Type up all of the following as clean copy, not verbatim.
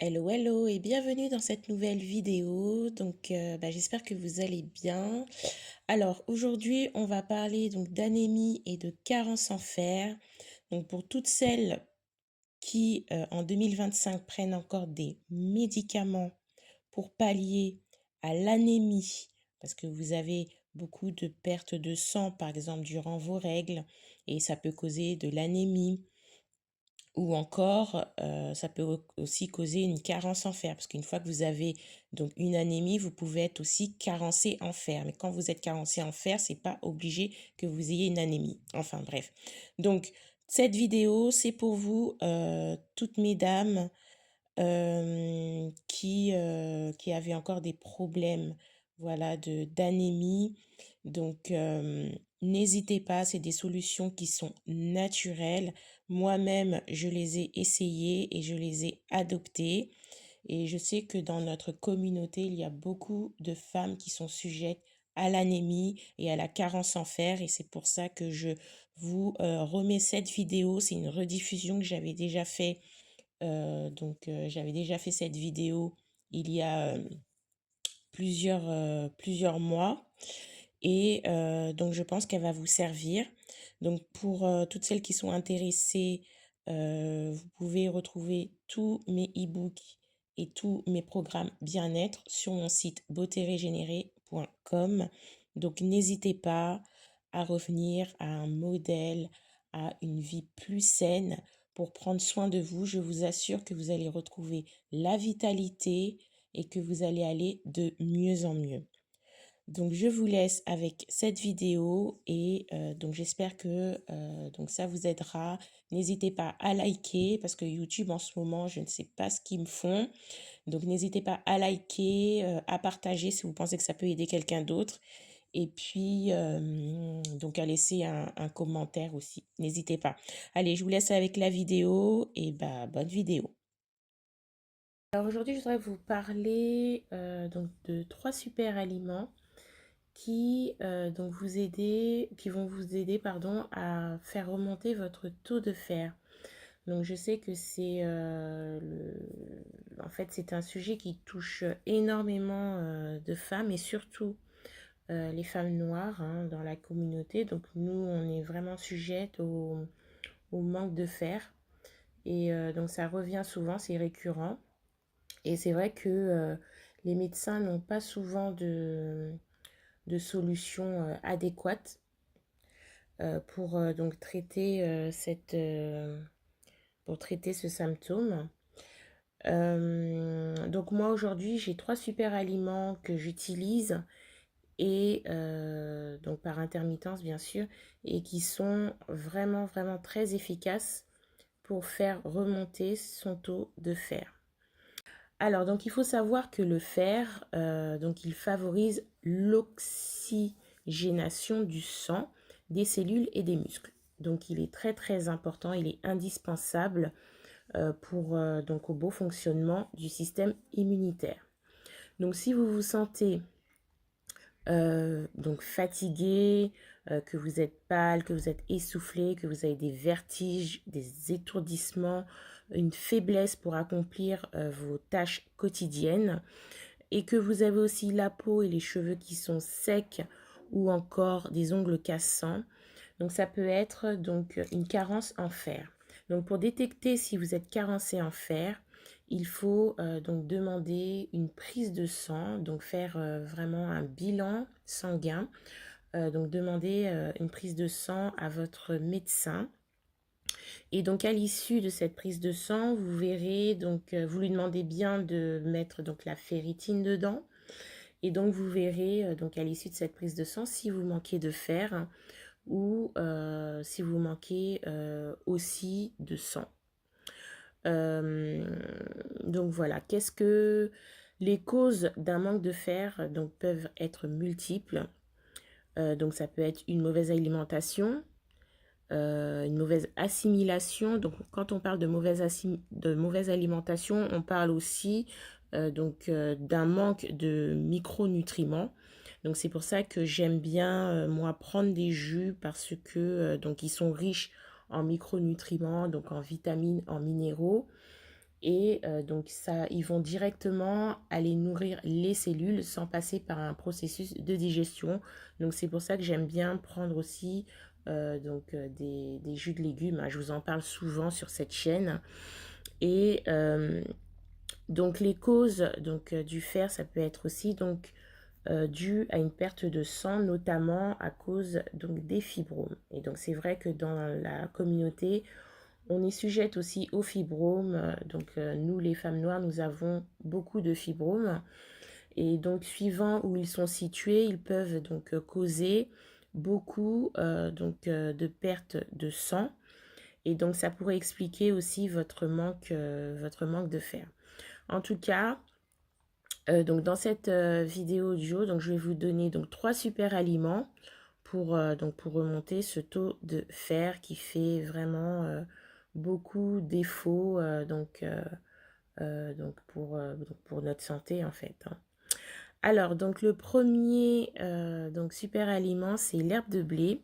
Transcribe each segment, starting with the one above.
Hello, hello et bienvenue dans cette nouvelle vidéo. J'espère que vous allez bien. Alors, aujourd'hui, on va parler donc d'anémie et de carence en fer. Donc, pour toutes celles qui, en 2025, prennent encore des médicaments pour pallier à l'anémie, parce que vous avez beaucoup de pertes de sang, par exemple, durant vos règles, et ça peut causer de l'anémie. Ou encore, ça peut aussi causer une carence en fer, parce qu'une fois que vous avez donc une anémie, vous pouvez être aussi carencé en fer. Mais quand vous êtes carencé en fer, c'est pas obligé que vous ayez une anémie. Enfin bref. Donc cette vidéo, c'est pour vous, toutes mesdames qui avaient encore des problèmes, voilà, d'anémie. Donc, n'hésitez pas, c'est des solutions qui sont naturelles. Moi-même, je les ai essayées et je les ai adoptées. Et je sais que dans notre communauté, il y a beaucoup de femmes qui sont sujettes à l'anémie et à la carence en fer. Et c'est pour ça que je vous remets cette vidéo. C'est une rediffusion que j'avais déjà fait. J'avais déjà fait cette vidéo il y a plusieurs mois. Et donc, je pense qu'elle va vous servir. Donc, pour toutes celles qui sont intéressées, vous pouvez retrouver tous mes e-books et tous mes programmes bien-être sur mon site beautérégénérée.com. Donc, n'hésitez pas à revenir à un modèle, à une vie plus saine pour prendre soin de vous. Je vous assure que vous allez retrouver la vitalité et que vous allez aller de mieux en mieux. Donc, je vous laisse avec cette vidéo et donc j'espère que ça vous aidera. N'hésitez pas à liker parce que YouTube en ce moment, je ne sais pas ce qu'ils me font. Donc, n'hésitez pas à liker, à partager si vous pensez que ça peut aider quelqu'un d'autre. Et puis, donc à laisser un commentaire aussi. N'hésitez pas. Allez, je vous laisse avec la vidéo et bonne vidéo. Alors aujourd'hui, je voudrais vous parler donc de 3 super aliments qui, qui vont vous aider pardon, à faire remonter votre taux de fer. Donc je sais que en fait, c'est un sujet qui touche énormément de femmes et surtout les femmes noires hein, dans la communauté. Donc nous, on est vraiment sujettes au manque de fer. Et donc ça revient souvent, c'est récurrent. Et c'est vrai que les médecins n'ont pas souvent de solutions adéquates pour donc traiter pour traiter ce symptôme. Donc moi aujourd'hui j'ai 3 super aliments que j'utilise et donc par intermittence bien sûr et qui sont vraiment vraiment très efficaces pour faire remonter son taux de fer. Alors donc il faut savoir que le fer donc il favorise l'oxygénation du sang, des cellules et des muscles. Donc il est très très important, il est indispensable pour donc au beau fonctionnement du système immunitaire. Donc si vous vous sentez donc fatigué, que vous êtes pâle, que vous êtes essoufflé, que vous avez des vertiges, des étourdissements, une faiblesse pour accomplir vos tâches quotidiennes et que vous avez aussi la peau et les cheveux qui sont secs ou encore des ongles cassants. Donc ça peut être donc une carence en fer. Donc pour détecter si vous êtes carencé en fer, il faut donc demander une prise de sang, donc faire vraiment un bilan sanguin. Donc demander une prise de sang à votre médecin. Et donc à l'issue de cette prise de sang, vous verrez, donc vous lui demandez bien de mettre donc la ferritine dedans. Et donc vous verrez donc à l'issue de cette prise de sang si vous manquez de fer ou si vous manquez aussi de sang. Donc voilà, qu'est-ce que les causes d'un manque de fer donc peuvent être multiples. Donc ça peut être une mauvaise alimentation, une mauvaise assimilation. Donc quand on parle de mauvaise alimentation, on parle aussi d'un manque de micronutriments. Donc c'est pour ça que j'aime bien moi prendre des jus parce que donc ils sont riches en micronutriments, donc en vitamines, en minéraux. Et donc ça, ils vont directement aller nourrir les cellules sans passer par un processus de digestion. Donc c'est pour ça que j'aime bien prendre aussi des jus de légumes, hein. Je vous en parle souvent sur cette chaîne. Et donc les causes du fer, ça peut être aussi dû à une perte de sang, notamment à cause des fibromes. Et donc c'est vrai que dans la communauté, on est sujette aussi aux fibromes. Nous, les femmes noires, nous avons beaucoup de fibromes. Et donc, suivant où ils sont situés, ils peuvent causer beaucoup de perte de sang. Et donc, ça pourrait expliquer aussi votre manque de fer. En tout cas, dans cette vidéo audio, je vais vous donner trois super aliments pour remonter ce taux de fer qui fait vraiment beaucoup défaut pour notre santé en fait, hein. Alors, le premier super aliment, c'est l'herbe de blé.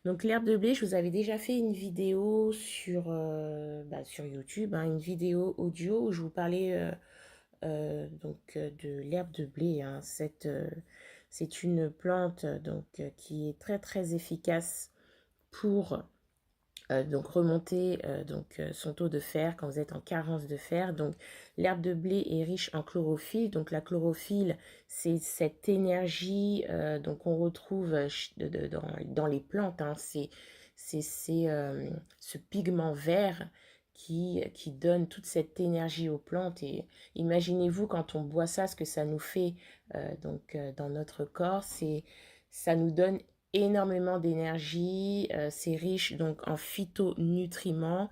Donc l'herbe de blé, je vous avais déjà fait une vidéo sur YouTube, hein, une vidéo audio où je vous parlais de l'herbe de blé, hein. C'est une plante qui est très très efficace pour remonter son taux de fer quand vous êtes en carence de fer. Donc l'herbe de blé est riche en chlorophylle. Donc la chlorophylle, c'est cette énergie qu'on retrouve dans les plantes, hein. C'est ce pigment vert qui donne toute cette énergie aux plantes. Et imaginez-vous quand on boit ça, ce que ça nous fait dans notre corps. Ça nous donne énormément d'énergie, c'est riche en phytonutriments.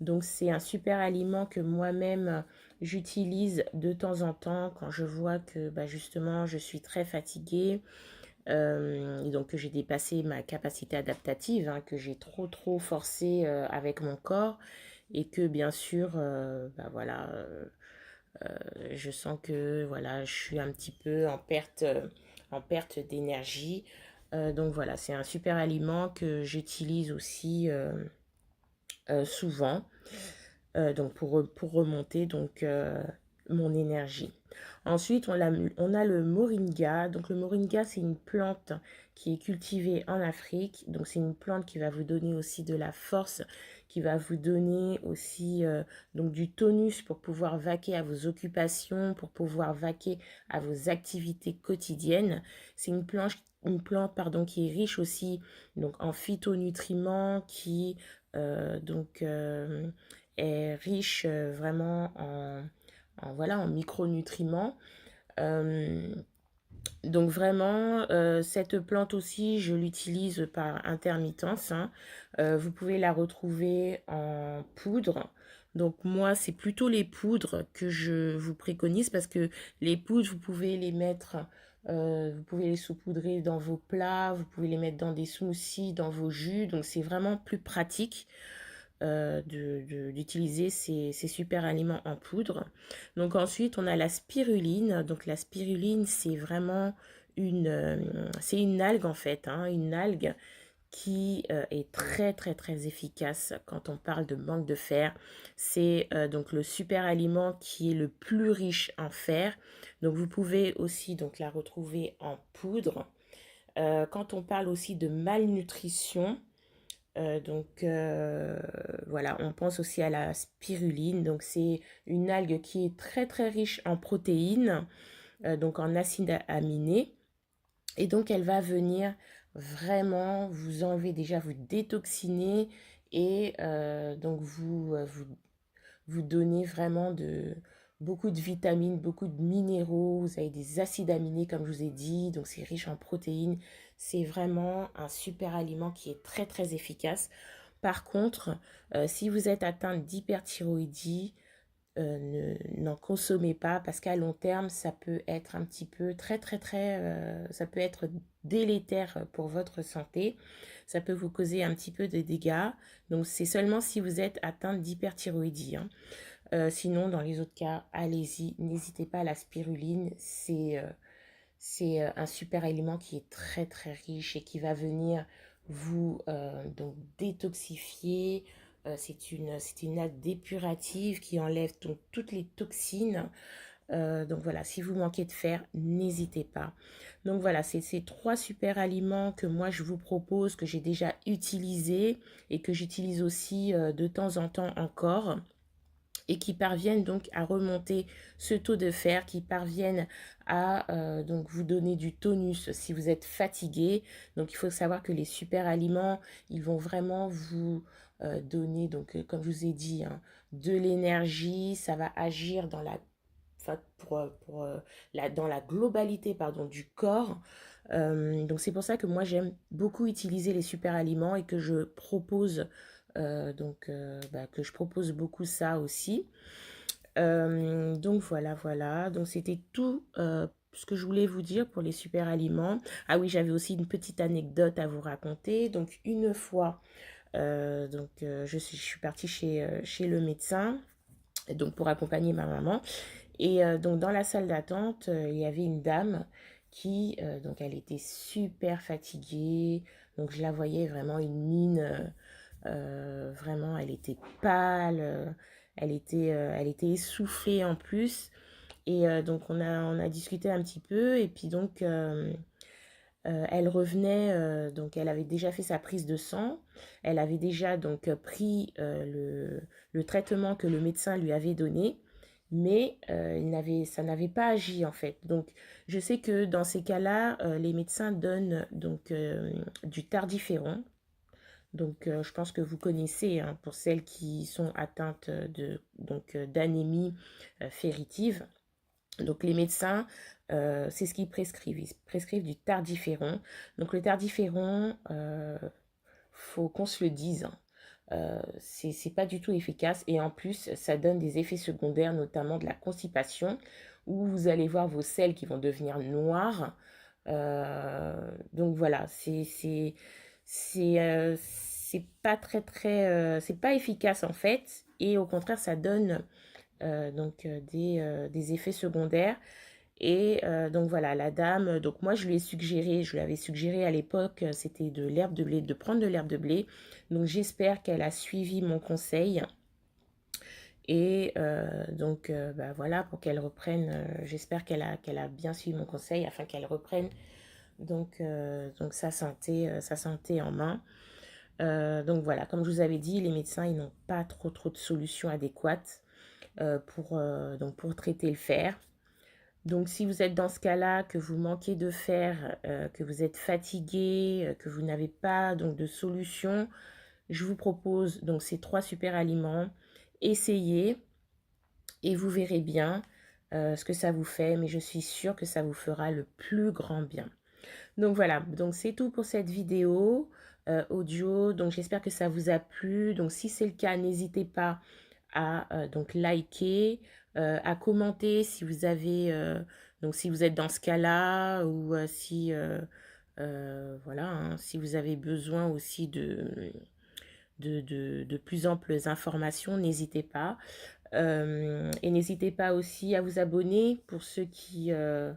Donc c'est un super aliment que moi-même j'utilise de temps en temps quand je vois que justement je suis très fatiguée, et donc que j'ai dépassé ma capacité adaptative, hein, que j'ai trop forcé avec mon corps, et que bien sûr je sens que voilà, je suis un petit peu en perte d'énergie. Donc voilà, c'est un super aliment que j'utilise aussi souvent pour remonter mon énergie. Ensuite, on a le moringa. Donc le moringa, c'est une plante qui est cultivée en Afrique. Donc c'est une plante qui va vous donner aussi de la force, qui va vous donner aussi du tonus pour pouvoir vaquer à vos occupations, pour pouvoir vaquer à vos activités quotidiennes. C'est une plante pardon, qui est riche aussi en phytonutriments, qui est riche vraiment en micronutriments. Euh, donc vraiment, cette plante aussi, je l'utilise par intermittence, hein. Vous pouvez la retrouver en poudre. Donc moi, c'est plutôt les poudres que je vous préconise, parce que les poudres, vous pouvez les saupoudrer dans vos plats, vous pouvez les mettre dans des smoothies, dans vos jus. Donc c'est vraiment plus pratique d'utiliser ces super aliments en poudre. Donc ensuite, on a la spiruline. Donc la spiruline, c'est vraiment c'est une algue en fait, hein, une algue qui est très efficace quand on parle de manque de fer. C'est le super aliment qui est le plus riche en fer. Donc vous pouvez aussi la retrouver en poudre. Quand on parle aussi de malnutrition, voilà, on pense aussi à la spiruline. Donc c'est une algue qui est très riche en protéines, en acides aminés. Et donc elle va venir vraiment vous enlever, déjà vous détoxiner, et vous donner vraiment beaucoup de vitamines, beaucoup de minéraux. Vous avez des acides aminés comme je vous ai dit, donc c'est riche en protéines. C'est vraiment un super aliment qui est très efficace. Par contre, si vous êtes atteint d'hyperthyroïdie, n'en consommez pas, parce qu'à long terme, ça peut être un petit peu ça peut être délétère pour votre santé. Ça peut vous causer un petit peu de dégâts. Donc, c'est seulement si vous êtes atteint d'hyperthyroïdie, hein. Sinon, dans les autres cas, allez-y, n'hésitez pas. La spiruline, c'est un super aliment qui est très riche et qui va venir vous détoxifier, c'est une nappe dépurative qui enlève donc toutes les toxines. Donc voilà, si vous manquez de fer, n'hésitez pas. Donc voilà, c'est ces 3 super aliments que moi je vous propose, que j'ai déjà utilisés et que j'utilise aussi de temps en temps encore, et qui parviennent donc à remonter ce taux de fer, qui parviennent à donc vous donner du tonus si vous êtes fatigué. Donc il faut savoir que les super aliments, ils vont vraiment vous donner, donc comme je vous ai dit, hein, de l'énergie. Ça va agir dans la, enfin, dans la globalité, pardon, du corps. Donc c'est pour ça que moi j'aime beaucoup utiliser les super aliments et que je propose que je propose beaucoup ça aussi. Donc voilà, voilà. Donc c'était tout ce que je voulais vous dire pour les super aliments. Ah oui, j'avais aussi une petite anecdote à vous raconter. Donc une fois, je suis partie chez le médecin, donc pour accompagner ma maman. Et donc dans la salle d'attente, il y avait une dame qui, donc elle était super fatiguée. Donc je la voyais vraiment une mine, vraiment, elle était pâle, elle était essoufflée en plus. Et donc on a discuté un petit peu et puis donc elle revenait, donc elle avait déjà fait sa prise de sang, elle avait déjà donc pris le traitement que le médecin lui avait donné, mais ça n'avait pas agi en fait. Donc je sais que dans ces cas-là, les médecins donnent donc du tardiféron. Donc je pense que vous connaissez, hein, pour celles qui sont atteintes d'anémie ferritive. Donc les médecins, c'est ce qu'ils prescrivent. Ils prescrivent du tardiféron. Donc le tardiféron, faut qu'on se le dise, hein, c'est pas du tout efficace et en plus ça donne des effets secondaires, notamment de la constipation, où vous allez voir vos selles qui vont devenir noires. Donc voilà, c'est pas c'est pas efficace en fait, et au contraire ça donne des effets secondaires. Et donc voilà, la dame, donc moi je lui ai suggéré, je lui avais suggéré à l'époque, c'était de l'herbe de blé, de prendre de l'herbe de blé. Donc j'espère qu'elle a suivi mon conseil. Et voilà, pour qu'elle reprenne, j'espère qu'elle a bien suivi mon conseil afin qu'elle reprenne donc sa santé en main. Donc voilà, comme je vous avais dit, les médecins, ils n'ont pas trop de solutions adéquates pour traiter le fer. Donc si vous êtes dans ce cas-là, que vous manquez de fer, que vous êtes fatigué, que vous n'avez pas donc de solution, je vous propose donc ces 3 super aliments. Essayez et vous verrez bien ce que ça vous fait, mais je suis sûre que ça vous fera le plus grand bien. Donc voilà, donc c'est tout pour cette vidéo audio. Donc j'espère que ça vous a plu. Donc si c'est le cas, n'hésitez pas à donc liker, à commenter si vous avez donc si vous êtes dans ce cas-là, ou si voilà, hein, si vous avez besoin aussi de plus amples informations, n'hésitez pas. Et n'hésitez pas aussi à vous abonner pour ceux qui ne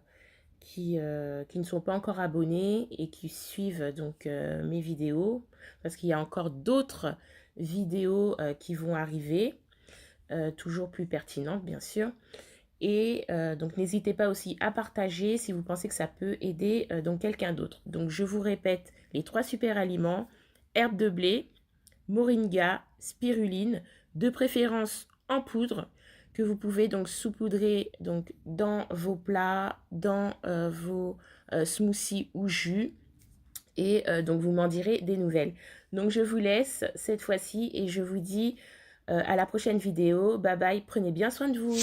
sont pas encore abonnés et qui suivent donc mes vidéos, parce qu'il y a encore d'autres vidéos qui vont arriver, toujours plus pertinentes bien sûr. Et donc n'hésitez pas aussi à partager si vous pensez que ça peut aider donc quelqu'un d'autre. Donc je vous répète les 3 super aliments: herbe de blé, moringa, spiruline, de préférence en poudre, que vous pouvez donc saupoudrer donc dans vos plats, dans vos smoothies ou jus. Et donc vous m'en direz des nouvelles. Donc je vous laisse cette fois-ci et je vous dis à la prochaine vidéo. Bye bye, prenez bien soin de vous.